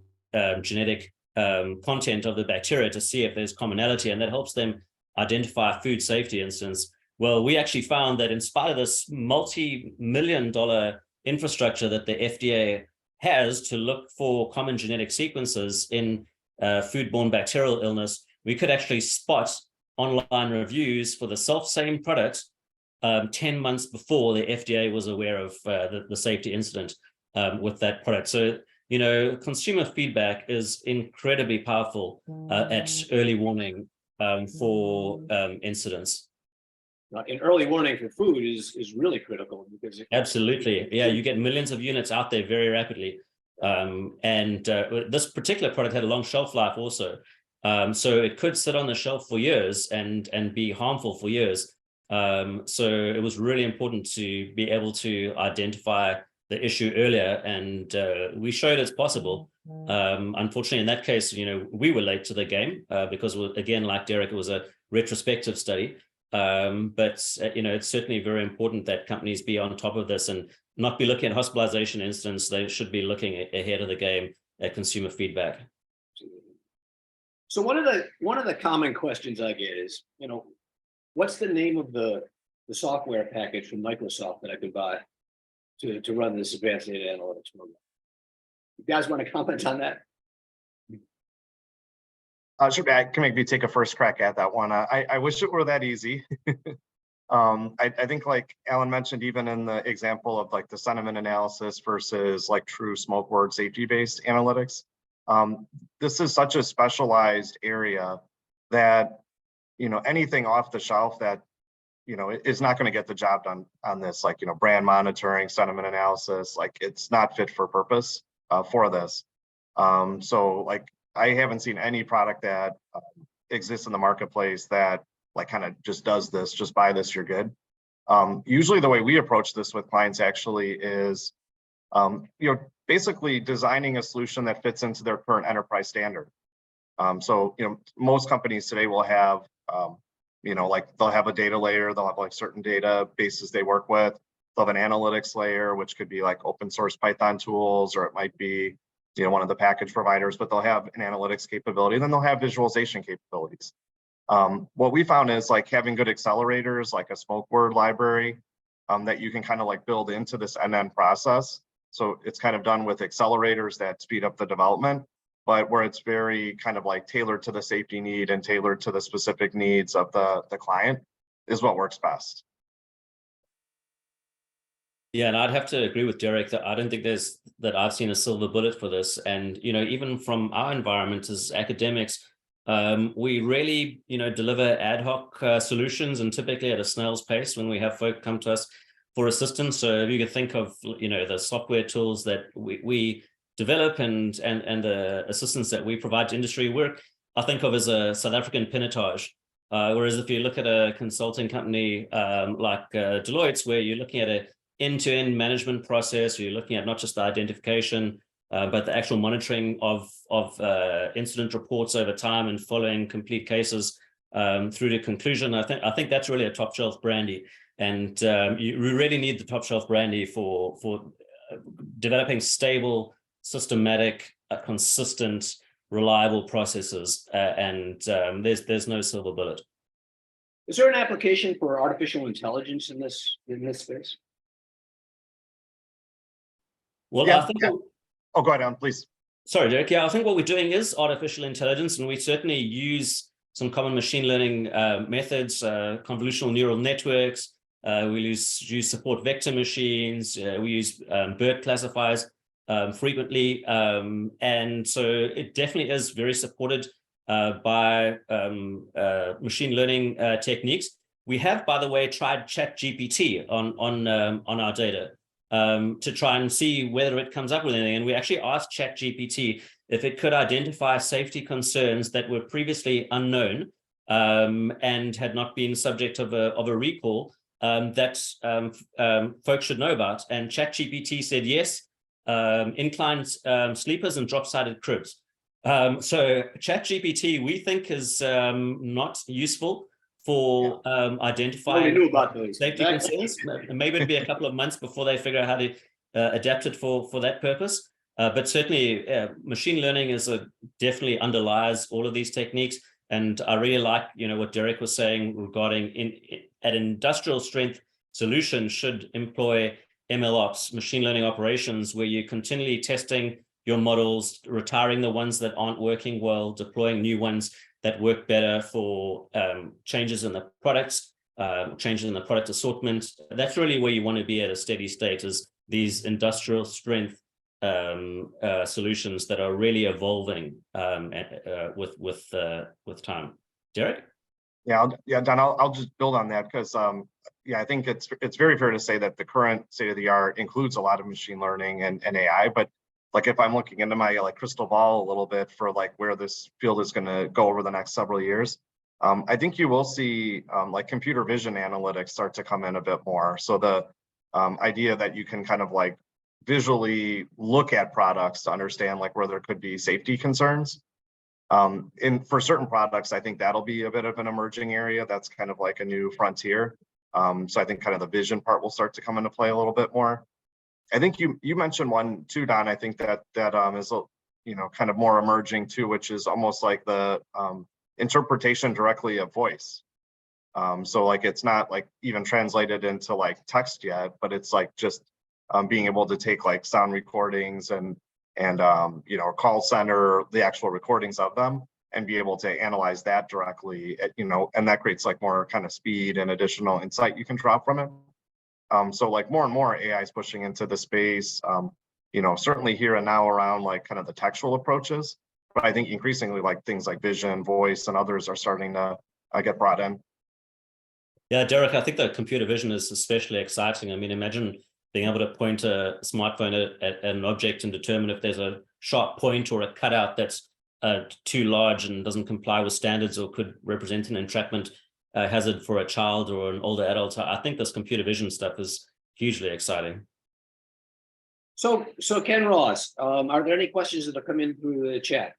genetic content of the bacteria to see if there's commonality, and that helps them identify food safety incidents. Well, we actually found that in spite of this multi-million-dollar infrastructure that the FDA has to look for common genetic sequences in foodborne bacterial illness, we could actually spot online reviews for the same product 10 months before the FDA was aware of the safety incident with that product. So, consumer feedback is incredibly powerful at early warning for incidents. And early warning for food is really critical because absolutely, yeah, you get millions of units out there very rapidly, and this particular product had a long shelf life also, so it could sit on the shelf for years and be harmful for years. So it was really important to be able to identify the issue earlier, and we showed it's possible. Unfortunately, in that case, we were late to the game because, again, like Derek, it was a retrospective study. But it's certainly very important that companies be on top of this and not be looking at hospitalization incidents. They should be looking ahead of the game at consumer feedback. So one of the common questions I get is, what's the name of the software package from Microsoft that I could buy to run this advanced data analytics program? You guys want to comment on that? Sure, I can maybe take a first crack at that one. I wish it were that easy. I think, like Alan mentioned, even in the example of like the sentiment analysis versus like true smoke word safety-based analytics, this is such a specialized area that, anything off the shelf that, is not going to get the job done on this, like, brand monitoring, sentiment analysis, like it's not fit for purpose for this. So like, I haven't seen any product that exists in the marketplace that like kind of just does this, just buy this, you're good. Usually the way we approach this with clients actually is, basically designing a solution that fits into their current enterprise standard. So, most companies today will have, like they'll have a data layer, they'll have like certain databases they work with. They'll have an analytics layer, which could be like open source Python tools, or it might be, one of the package providers, but they'll have an analytics capability, and then they'll have visualization capabilities. What we found is like having good accelerators, like a smoke word library, that you can kind of like build into this end-to-end process. So it's kind of done with accelerators that speed up the development, but where it's very kind of like tailored to the safety need and tailored to the specific needs of the client is what works best. Yeah, and I'd have to agree with Derek that I don't think I've seen a silver bullet for this. And, even from our environment as academics, we really, deliver ad hoc solutions, and typically at a snail's pace when we have folk come to us for assistance. So if you could think of, the software tools that we develop and the assistance that we provide to industry work, I think of as a South African pinotage. Whereas if you look at a consulting company like Deloitte's, where you're looking at a end-to-end management process, you're looking at not just the identification, but the actual monitoring of incident reports over time and following complete cases through to conclusion. I think that's really a top shelf brandy, and you really need the top shelf brandy for developing stable, systematic, consistent, reliable processes. And there's no silver bullet. Is there an application for artificial intelligence in this space? Well, Yeah, I think yeah. Oh, go ahead, Alan, please. Sorry, Derek. Yeah, I think what we're doing is artificial intelligence, and we certainly use some common machine learning methods, convolutional neural networks. We use support vector machines. We use bird classifiers frequently. And so it definitely is very supported by machine learning techniques. We have, by the way, tried ChatGPT on our data. To try and see whether it comes up with anything. And we actually asked ChatGPT if it could identify safety concerns that were previously unknown and had not been subject of a recall that folks should know about. And ChatGPT said yes, inclined sleepers and drop-sided cribs. So ChatGPT, we think, is not useful for identifying knew about those safety concerns. Maybe it'll be a couple of months before they figure out how to adapt it for that purpose. But certainly, machine learning definitely underlies all of these techniques. And I really like, what Derek was saying regarding an industrial strength solution should employ MLOps, machine learning operations, where you're continually testing your models, retiring the ones that aren't working well, deploying new ones that work better for changes in the products, changes in the product assortment. That's really where you want to be at a steady state, is these industrial strength solutions that are really evolving with time. Derek? Yeah, Don, I'll just build on that because I think it's very fair to say that the current state of the art includes a lot of machine learning and AI, but like if I'm looking into my crystal ball a little bit for where this field is going to go over the next several years, I think you will see computer vision analytics start to come in a bit more. So the idea that you can kind of visually look at products to understand where there could be safety concerns. For certain products, I think that'll be a bit of an emerging area. That's kind of like a new frontier. So I think kind of the vision part will start to come into play a little bit more. I think you mentioned one too, Don. I think that is kind of more emerging too, which is almost like the interpretation directly of voice. So it's not even translated into text yet, but it's just being able to take sound recordings and call center, the actual recordings of them, and be able to analyze that directly, and that creates more kind of speed and additional insight you can draw from it. So more and more AI is pushing into the space, certainly here and now around kind of the textual approaches, but I think increasingly things like vision, voice, and others are starting to get brought in. Yeah, Derek, I think that computer vision is especially exciting. I mean, imagine being able to point a smartphone at an object and determine if there's a sharp point or a cutout that's too large and doesn't comply with standards or could represent an entrapment hazard for a child or an older adult. I think this computer vision stuff is hugely exciting. So Ken Ross, are there any questions that have come in through the chat?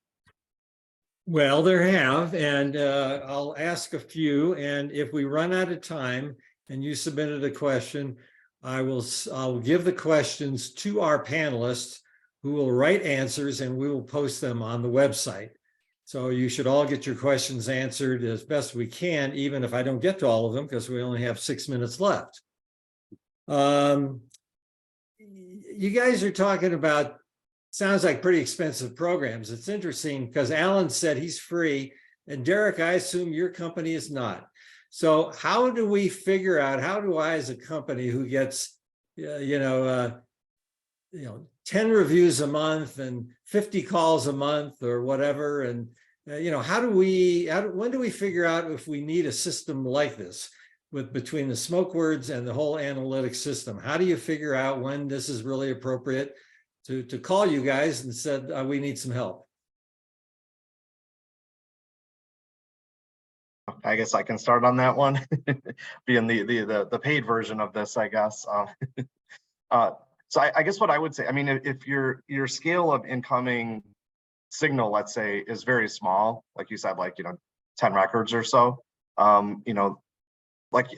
Well, there have, and I'll ask a few. And if we run out of time and you submitted a question, I'll give the questions to our panelists who will write answers, and we will post them on the website. So you should all get your questions answered as best we can, even if I don't get to all of them, because we only have 6 minutes left. You guys are talking about, sounds like pretty expensive programs. It's interesting because Alan said he's free, and Derek, I assume your company is not. So how do we figure out, how do I as a company who gets, 10 reviews a month and 50 calls a month or whatever, and when do we figure out if we need a system like this between the smoke words and the whole analytics system? How do you figure out when this is really appropriate to call you guys and said, we need some help? I guess I can start on that one, being the paid version of this, I guess. So I guess what I would say, I mean, if your scale of incoming signal, let's say, is very small, like you said, 10 records or so, I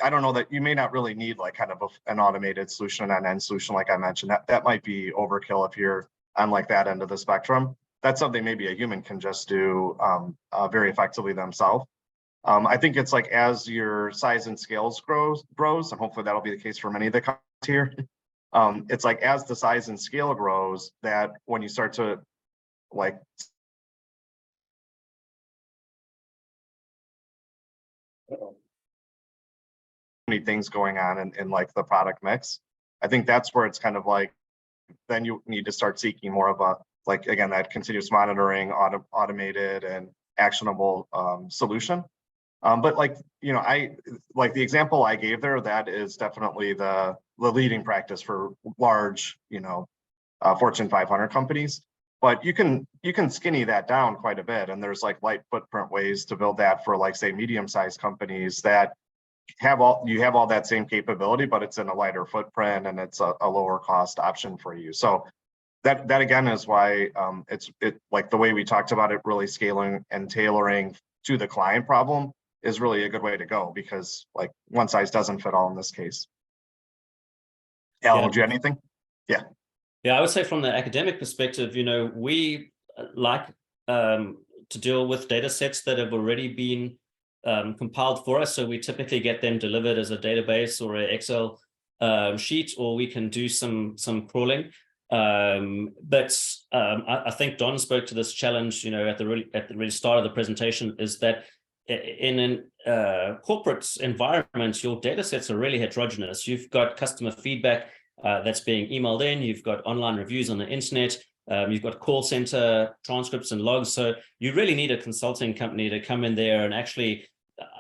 don't know, that you may not really need kind of an automated solution, an end solution, like I mentioned. That might be overkill if you're on that end of the spectrum. That's something maybe a human can just do very effectively themselves. I think it's like as your size and scales grows, and hopefully that'll be the case for many of the companies here. It's like as the size and scale grows, that when you start to like many things going on in like the product mix, I think that's where it's kind of like, then you need to start seeking more of a, like, again, that continuous monitoring, automated and actionable solution. But like, you know, I like the example I gave there, that is definitely the leading practice for large, you know, Fortune 500 companies. But you can skinny that down quite a bit, and there's like light footprint ways to build that for, like, say, medium-sized companies that have all that same capability, but it's in a lighter footprint and it's a lower cost option for you. So that again is why it's like the way we talked about it, really scaling and tailoring to the client problem is really a good way to go, because like one size doesn't fit all in this case. Al, would you have anything? Yeah. Yeah, I would say from the academic perspective, you know, we like to deal with data sets that have already been compiled for us. So we typically get them delivered as a database or an Excel sheet, or we can do some crawling. But I think Don spoke to this challenge, you know, at the really start of the presentation, is that in a corporate environment, your data sets are really heterogeneous. You've got customer feedback that's being emailed in, you've got online reviews on the internet, you've got call center transcripts and logs. So you really need a consulting company to come in there and actually,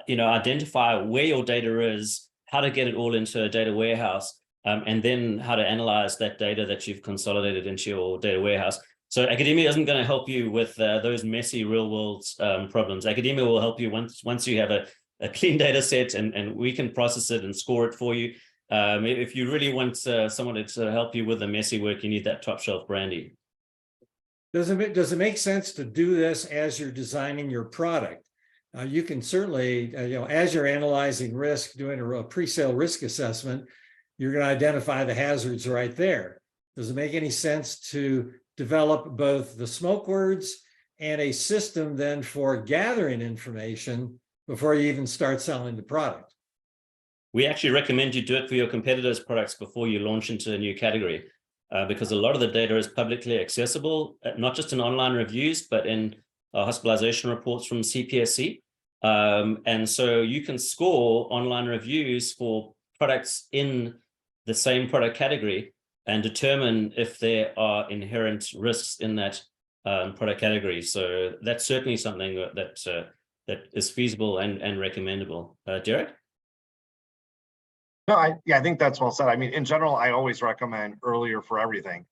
you know, identify where your data is, how to get it all into a data warehouse, and then how to analyze that data that you've consolidated into your data warehouse. So academia isn't going to help you with those messy real world problems. Academia will help you once you have a clean data set, and we can process it and score it for you. If you really want someone to help you with the messy work, you need that top shelf brandy. Does it make sense to do this as you're designing your product? You can certainly, you know, as you're analyzing risk, doing a pre-sale risk assessment, you're going to identify the hazards right there. Does it make any sense to develop both the smoke words and a system then for gathering information before you even start selling the product? We actually recommend you do it for your competitors' products before you launch into a new category, because a lot of the data is publicly accessible, not just in online reviews, but in hospitalization reports from CPSC. And so you can score online reviews for products in the same product category and determine if there are inherent risks in that product category. So that's certainly something that is feasible and recommendable. Derek? No, I think that's well said. I mean, in general, I always recommend earlier for everything.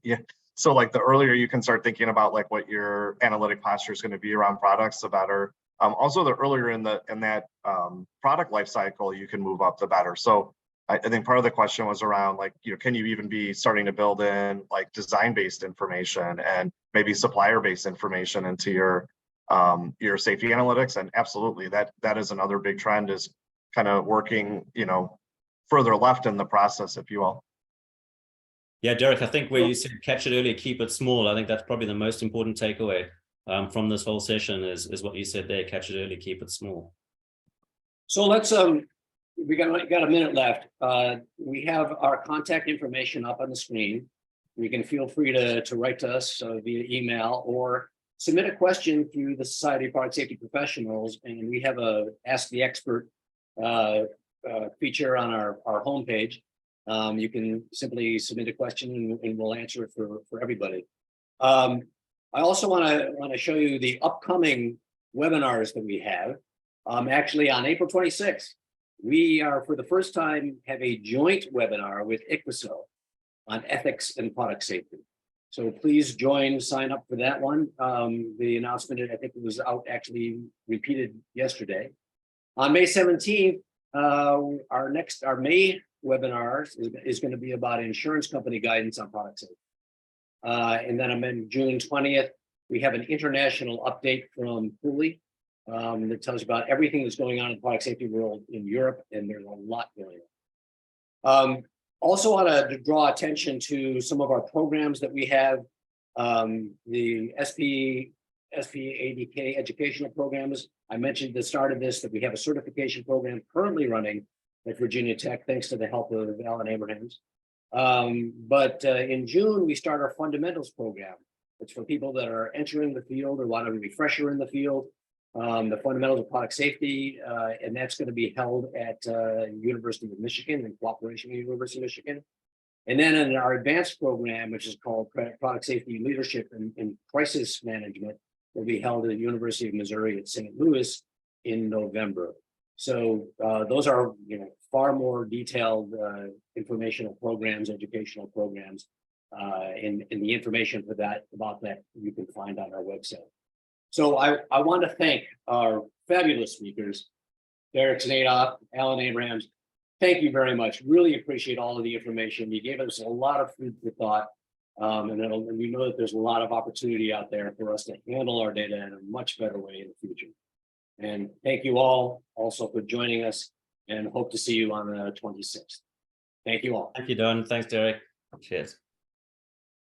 Yeah. So like the earlier you can start thinking about like what your analytic posture is going to be around products, the better. Also, the earlier in that product life cycle you can move up, the better. So I think part of the question was around like, you know, can you even be starting to build in like design-based information and maybe supplier-based information into your safety analytics? And absolutely, that is another big trend, is kind of working, you know, further left in the process, if you will. Yeah, Derek, I think where you said catch it early, keep it small, I think that's probably the most important takeaway from this whole session is what you said there: catch it early, keep it small. So let's we got a minute left. We have our contact information up on the screen. You can feel free to write to us via email or submit a question through the Society of Product Safety Professionals, and we have a Ask the Expert feature on our homepage. You can simply submit a question and we'll answer it for everybody. I also want to show you the upcoming webinars that we have. Actually, on April 26th, we are, for the first time, have a joint webinar with ICWSO on ethics and product safety. So please sign up for that one. The announcement, I think it was out, actually repeated yesterday. On May 17th, our May webinar is going to be about insurance company guidance on product safety. And then on June 20th, we have an international update from Cooley that tells you about everything that's going on in the product safety world in Europe, and there's a lot going on. Also want to draw attention to some of our programs that we have. The SPADK educational programs I mentioned at the start of this that we have a certification program currently running at Virginia Tech, thanks to the help of Alan Abrahams. But in June, we start our fundamentals program. It's for people that are entering the field or want a refresher in the field. The fundamentals of product safety, and that's going to be held at University of Michigan in cooperation with University of Michigan. And then in our advanced program, which is called Product Safety Leadership and Crisis Management, will be held at the University of Missouri at St. Louis in November. So those are, far more detailed informational programs, educational programs, and the information for that about that you can find on our website. So I want to thank our fabulous speakers, Derek Znadoff, Alan Abrahams. Thank you very much. Really appreciate all of the information. You gave us a lot of food for thought. And we know that there's a lot of opportunity out there for us to handle our data in a much better way in the future. And thank you all also for joining us, and hope to see you on the 26th. Thank you all. Thank you, Don. Thanks, Derek. Cheers.